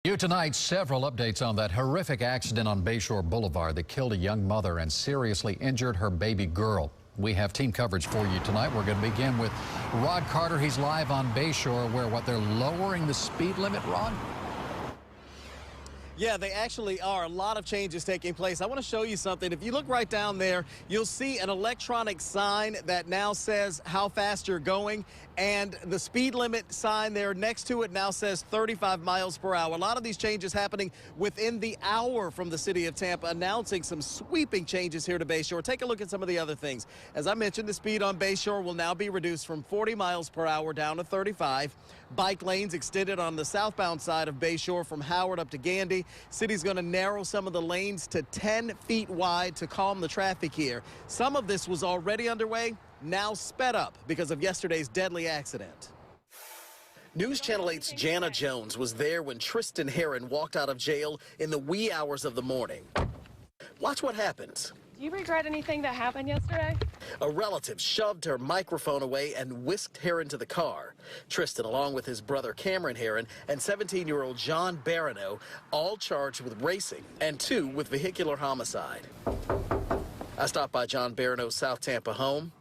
You tonight, several updates on that horrific accident on Bayshore Boulevard that killed a young mother and seriously injured her baby girl. We have team coverage for you tonight. We're going to begin with Rod Carter. He's live on Bayshore where they're lowering the speed limit, Rod? Yeah, they actually are. A lot of changes taking place. I want to show you something. If you look right down there, you'll see an electronic sign that now says how fast you're going. And the speed limit sign there next to it now says 35 miles per hour. A lot of these changes happening within the hour from the city of Tampa, announcing some sweeping changes here to Bayshore. Take a look at some of the other things. As I mentioned, the speed on Bayshore will now be reduced from 40 miles per hour down to 35. Bike lanes extended on the southbound side of Bayshore from Howard up to Gandy. City's going to narrow some of the lanes to 10 feet wide to calm the traffic here. Some of this was already underway, now sped up because of yesterday's deadly accident. News Channel 8's Jana Jones was there when Tristan Heyrin walked out of jail in the wee hours of the morning. Watch what happens. Do you regret anything that happened yesterday? A relative shoved her microphone away and whisked Heyrin to the car. Tristan, along with his brother Cameron Heyrin and 17-year-old John Barano, all charged with racing and 2 with vehicular homicide. I stopped by John Barano's South Tampa home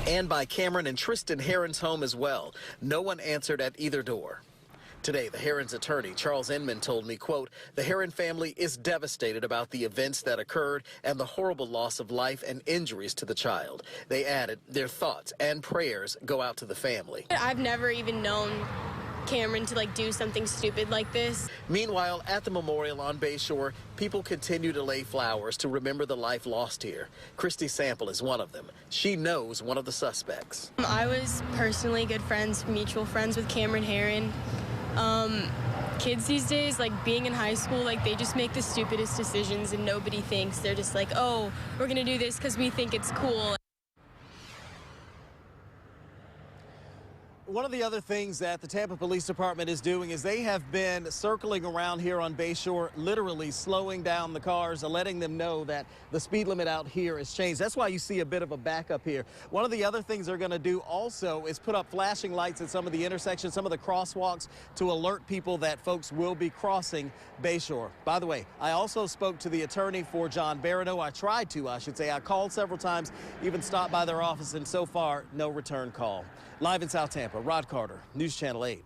and by Cameron and Tristan Heyrin's home as well. No one answered at either door. Today, the Heyrin's attorney, Charles Inman, told me, quote, the Heyrin family is devastated about the events that occurred and the horrible loss of life and injuries to the child. They added their thoughts and prayers go out to the family. I've never even known Cameron to do something stupid like this. Meanwhile, at the memorial on Bayshore, people continue to lay flowers to remember the life lost here. Christy Sample is one of them. She knows one of the suspects. I was personally good friends, mutual friends with Cameron Heyrin. Kids these days, being in high school, they just make the stupidest decisions and nobody thinks. They're just like, oh, we're going to do this because we think it's cool. One of the other things that the Tampa Police Department is doing is they have been circling around here on Bayshore, literally slowing down the cars and letting them know that the speed limit out here has changed. That's why you see a bit of a backup here. One of the other things they're going to do also is put up flashing lights at some of the intersections, some of the crosswalks to alert people that folks will be crossing Bayshore. By the way, I also spoke to the attorney for John Barano. I tried to, I should say. I called several times, even stopped by their office, and so far, no return call. Live in South Tampa, Rod Carter, News Channel 8.